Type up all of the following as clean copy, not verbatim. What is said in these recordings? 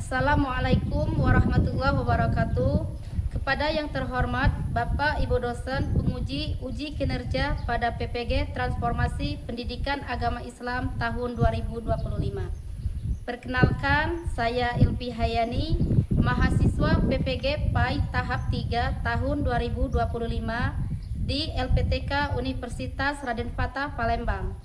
Assalamualaikum warahmatullahi wabarakatuh. Kepada yang terhormat Bapak Ibu dosen penguji uji kinerja pada PPG Transformasi Pendidikan Agama Islam tahun 2025. Perkenalkan, saya Ilpi Hayani, mahasiswa PPG PAI tahap 3 tahun 2025 di LPTK Universitas Raden Fatah Palembang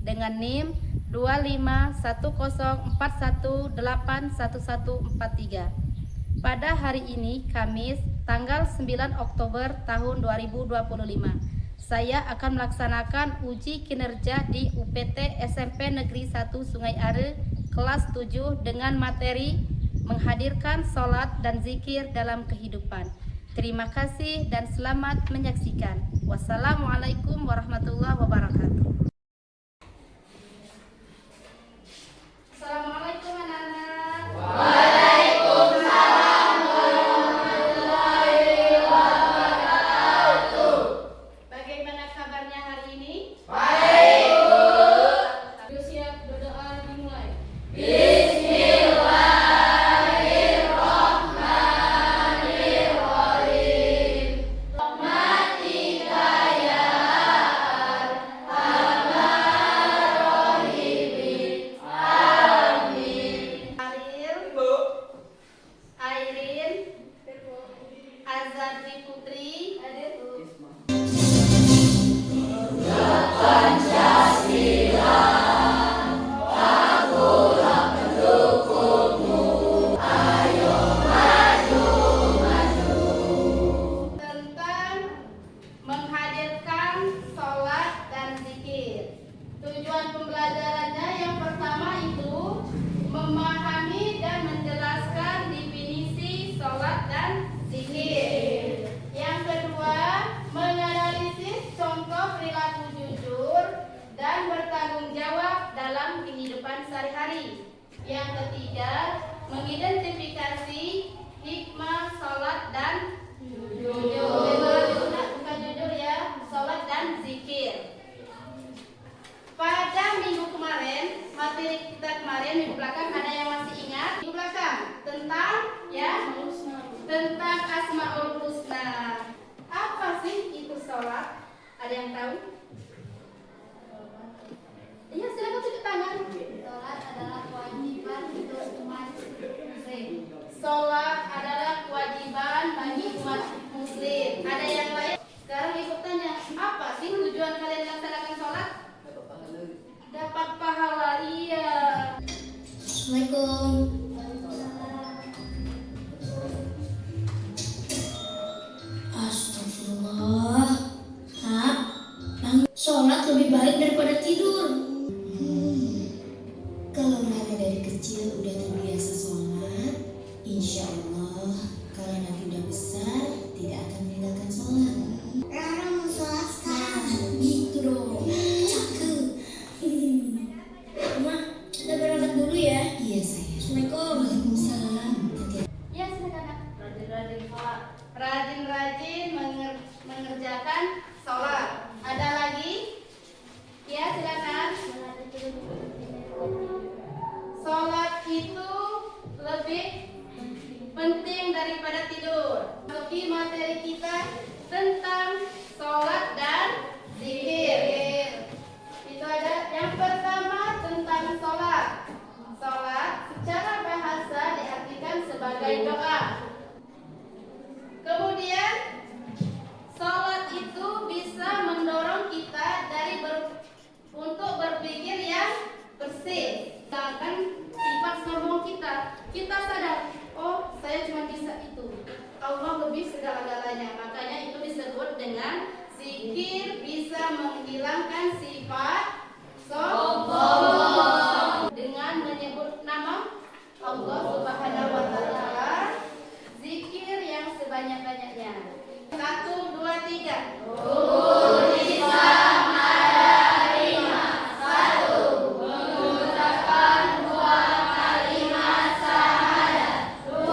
dengan NIM 2514181143. Pada hari ini, Kamis, tanggal 9 Oktober tahun 2025, saya akan melaksanakan uji kinerja di UPT SMP Negeri 1 Sungai Are, kelas 7 dengan materi menghadirkan sholat dan zikir dalam kehidupan. Terima kasih dan selamat menyaksikan. Wassalamualaikum warahmatullahi wabarakatuh. Assalamualaikum anak-anak. Waalaikumsalam warahmatullahi wabarakatuh. Bagaimana kabarnya hari ini? Baik, Bu. Ayo siap berdoa dimulai. Bismillahirrahmanirrahim. Rahmatika ya Arhamar Rahimin. Amin. Aril, Bu. Airin, Azadri Putri, Pancasila, akulah pendukungmu. Ayo maju, maju. tentang menghadirkan sholat dan zikir. Tujuan pembelajarannya yang pertama itu memahami dan menjelaskan definisi sholat dan zikir. Yang kedua, menganalisis contoh perilaku jujur dan bertanggung jawab dalam kehidupan sehari-hari. Yang ketiga, mengidentifikasi hikmah sholat dan jujur. Bukan jujur ya, sholat dan zikir. Pada minggu kemarin, materi kita kemarin minggu belakang ada yang masih ingat? Minggu belakang tentang tentang Asmaul Husna. Apa sih itu sholat? Ada yang tahu? Iya, silakan tunjuk tangan. Sholat adalah kewajiban untuk umat muslim. Sholat adalah kewajiban bagi umat muslim. Ada yang lain? Sekarang ibu tanya, apa sih tujuan kalian melaksanakan sholat? Dapat pahala, iya. Assalamualaikum. Astagfirullah. Nak, sholat lebih baik daripada tidur. Kalau Nana dari kecil udah terbiasa sholat, insya Allah kalau nanti udah besar tidak akan meninggalkan sholat. Rara mau sholat sekarang. Gitu dong. Cakep. Mama, kita berangkat dulu ya. Iya sayang. Assalamualaikum. Waalaikumsalam. Ya, silakan Nak. Rajin-rajin sholat. Rajin-rajin mengerjakan sholat. Ada lagi? Ya, silakan. Sholat itu lebih penting daripada tidur. Masuki materi kita tentang sholat dan zikir. Itu ada yang pertama tentang sholat. Sholat secara bahasa diartikan sebagai doa. Kemudian sholat itu bisa mendorong kita dari untuk berpikir yang bersih. Sedangkan sifat sombong kita sadar, oh saya cuma bisa itu, Allah lebih segala-galanya. Makanya itu disebut dengan zikir, bisa menghilangkan sifat sombong dengan menyebut nama Allah Subhanahu wa Ta'ala. Zikir yang sebanyak-banyaknya. 1, 2, 3. Tulisan ada 5. 1. Mengucapkan 2 kalimat syahadat. 2.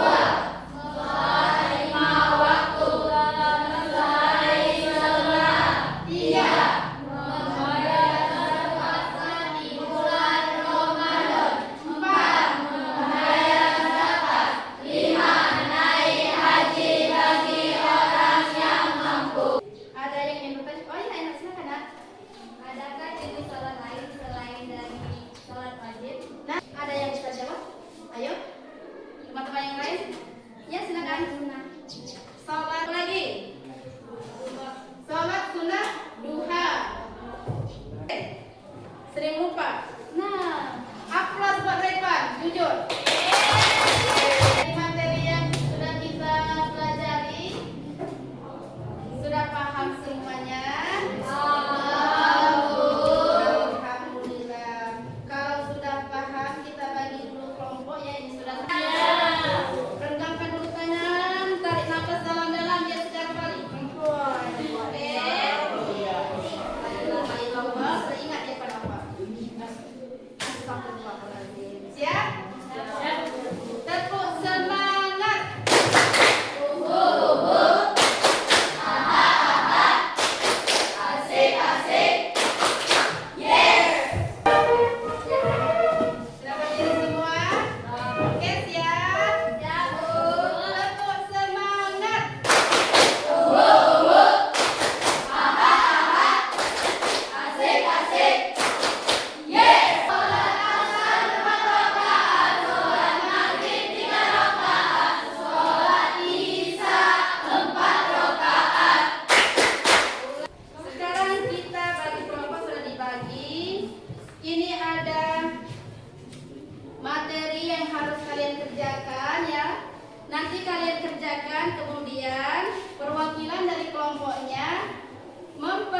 Sholat 5 waktu selesai setengah. 3. Membayar zakat di bulan Ramadan. 4. Membayar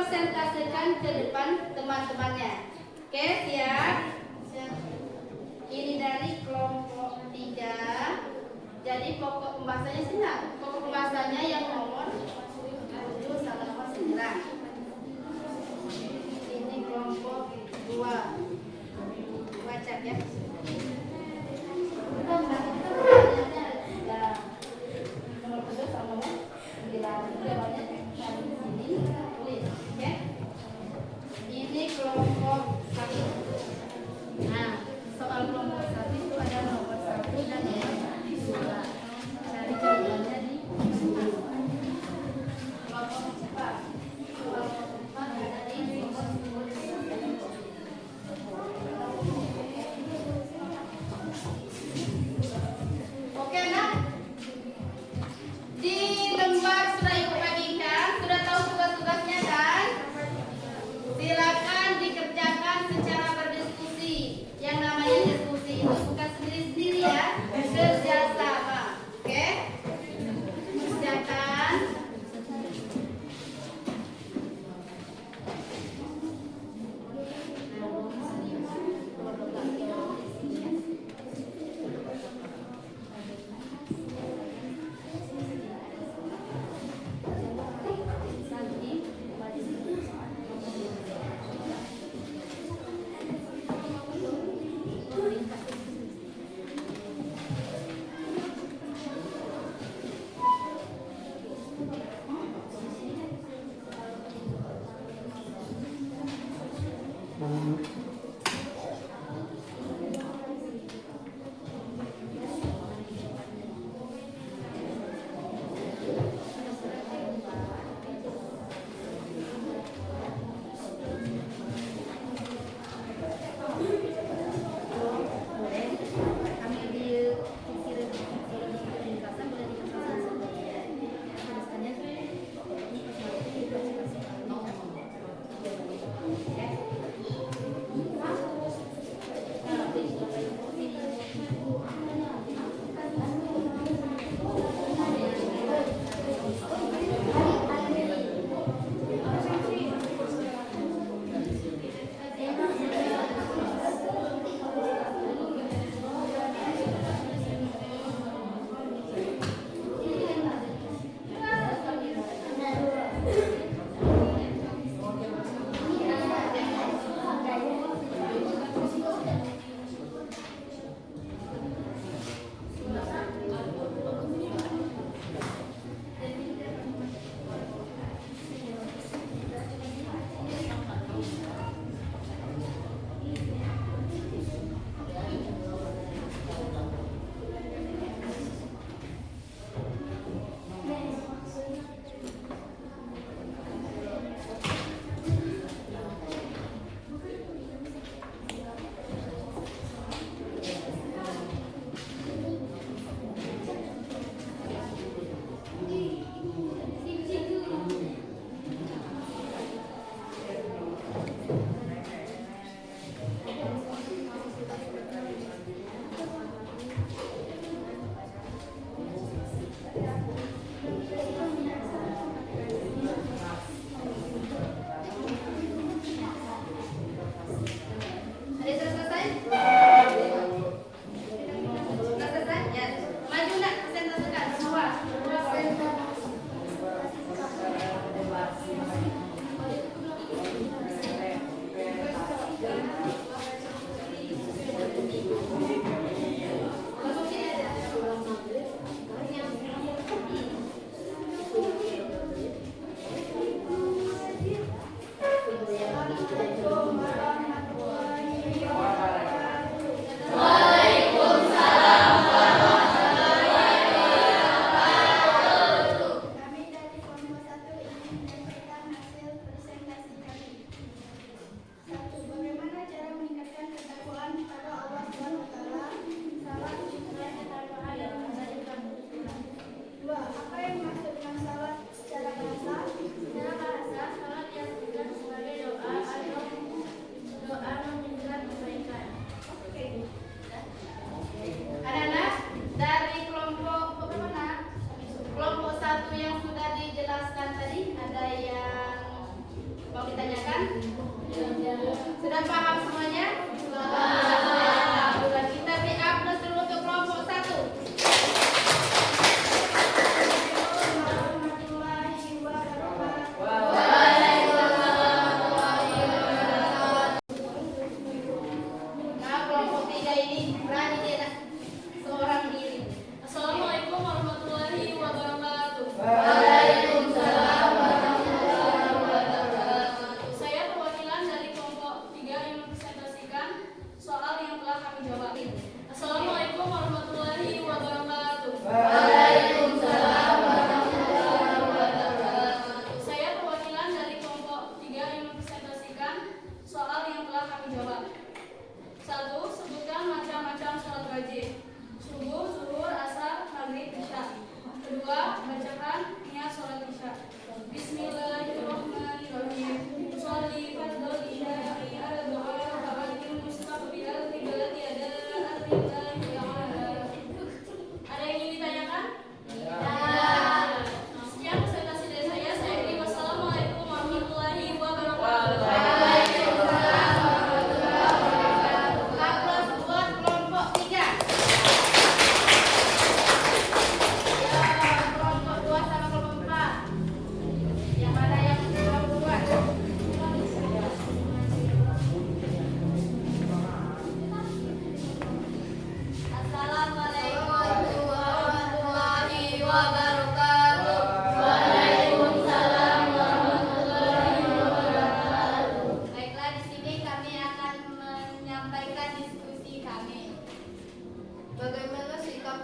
presentasikan ke depan teman-temannya. Oke, siap? Ini dari kelompok 3. Jadi pokok pembahasannya sih enggak? Pokok pembahasannya yang nomor 7 sampai nomor 9. Ini kelompok 2. Baca ya. Nomor 7 sama nomor 9. Jawabannya dari sini tulis, ya. Ini kelompok 1. Nah, soal kelompok 1 itu ada nomor 1 dan nomor 2. Cari jawabannya di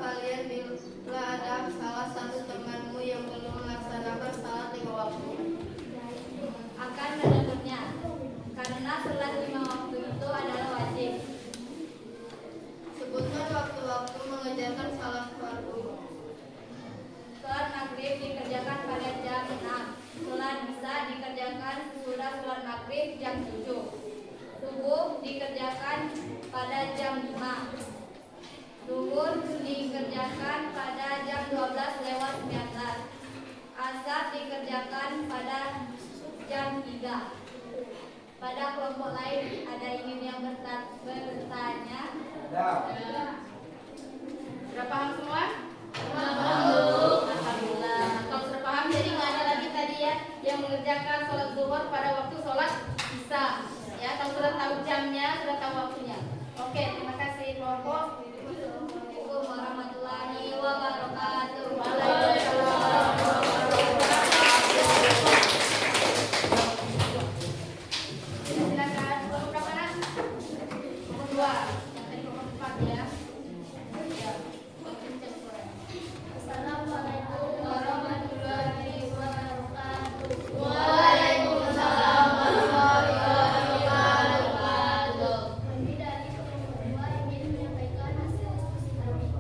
kalian bila ada salah satu temanmu yang belum melaksanakan salat 5 waktu. Akan menegurnya, karena salat 5 waktu itu adalah wajib. Sebutkan waktu-waktu mengerjakan salat fardu. Salat maghrib dikerjakan pada jam 6. Salat isya dikerjakan sesudah salat maghrib jam 7. Subuh dikerjakan pada jam 5. Zuhur dikerjakan pada jam 12:19. Asar dikerjakan pada jam 3. Pada kelompok lain ada ingin yang bertanya? Sudah paham semua? Alhamdulillah. Kalau sudah paham, jadi nggak ada lagi tadi ya yang mengerjakan sholat zuhur pada waktu sholat isya. Ya, kalau sudah tahu jamnya, sudah tahu waktunya. Oke, terima kasih kelompok. Assalamualaikum warahmatullahi wabarakatuh. Waalaikumsalam. Silakan kelompok berapa nak? Kelompok 2. Sampai kelompok 4 ya. Assalamualaikum warahmatullahi wabarakatuh. Waalaikumsalam warahmatullahi wabarakatuh. Kami dari kelompok 2 ingin menyampaikan hasil diskusi kami.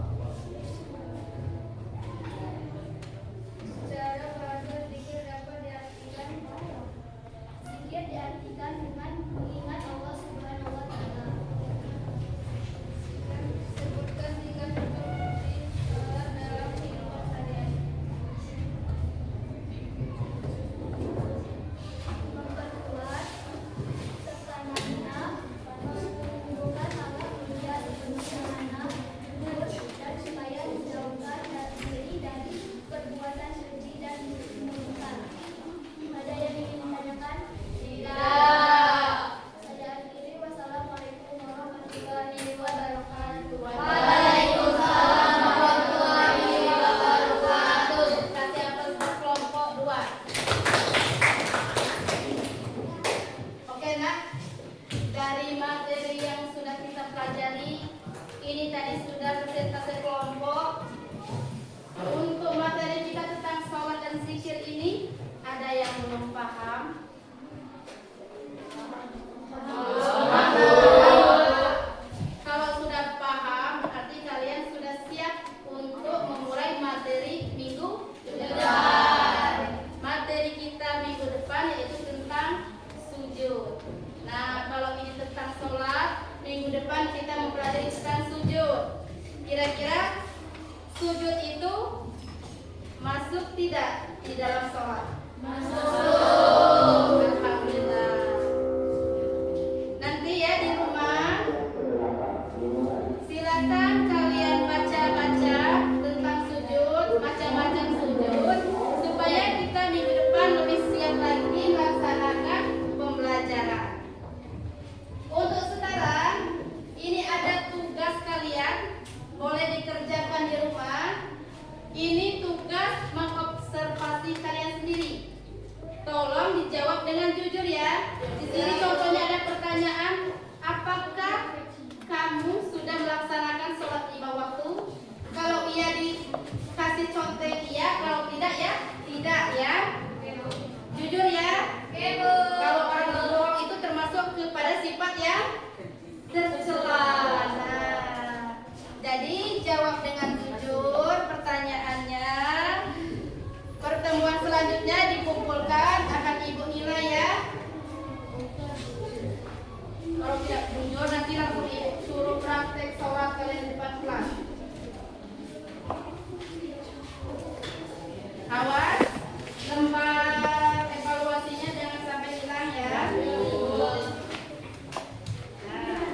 Secara bahasa zikir dapat diartikan zikir diartikan dengan mengingat Allah Subhanahu wa taala. Sebutkan 3 bentuk zikir dalam kehidupan sehari-hari. Memperkuat kesanana, menumbuhkan alat kerja sebenarnya, dan supaya menjauhkan diri dari perbuatan keji dan mungkar. Ada yang ingin ditanyakan? Tidak. Saya akhiri. Wassalamualaikum warahmatullahi wabarakatuh. Waalaikumsalam warahmatullahi wabarakatuh. Kasih aplaus buat kelompok 2. Oke nak, dari materi yang sudah kita pelajari, ini tadi sudah presentasi kelompok. Untuk materi kita tentang sholat dan zikir ini, ada yang belum paham? Kalau sudah paham, berarti kalian sudah siap untuk memulai materi minggu depan. Materi kita minggu depan yaitu tentang sujud. Nah, kalau ini tentang sholat, minggu depan kita mempelajari tentang sujud. Kira-kira sujud itu masuk tidak di dalam sholat? Masuk. Alhamdulillah. Nanti ya di rumah, silakan kalian baca-baca tentang sujud, macam-macam sujud, supaya kita minggu depan lebih siap lagi melaksanakan pembelajaran. Untuk sekarang, ini ada tugas kalian, boleh dikerjakan di rumah. Ini tugas mengobservasi kalian sendiri. Tolong dijawab dengan jujur ya. Di sini contohnya ada pertanyaan, apakah kamu sudah melaksanakan sholat 5 waktu? Kalau iya dikasih contoh iya, kalau tidak ya tidak ya. Jujur ya. Kalau orang berbohong itu termasuk kepada sifat yang tercela. Nah, jadi jawab dengan jujur pertanyaannya. Pertemuan selanjutnya dikumpulkan akan Ibu nilai ya. Kalau tidak jujur nanti langsung Ibu suruh praktek sholat kalian di depan kelas. Awas, lembar evaluasinya jangan sampai hilang ya. Nah.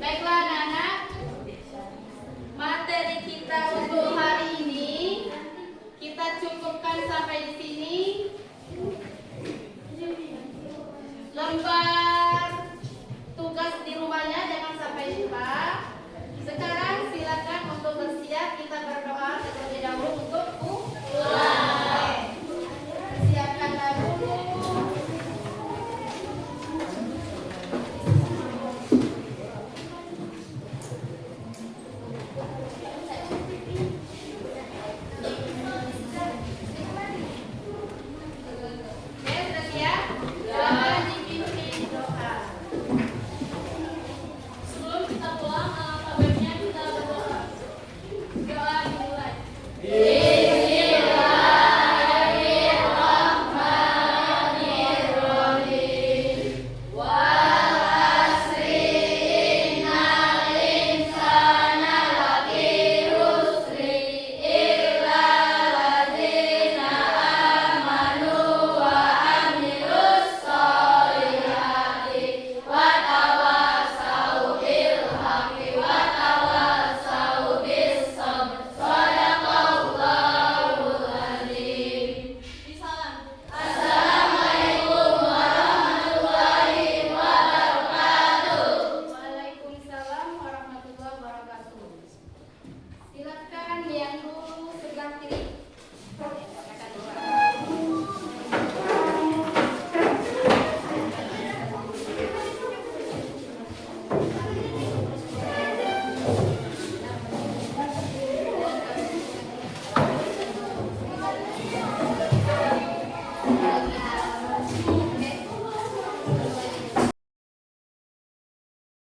Baiklah anak-anak, materi kita untuk hari ini kita cukupkan sampai di sini. Lembar tugas di rumahnya jangan sampai lupa. Sekarang silakan untuk bersiap, kita berdoa terlebih dahulu untuk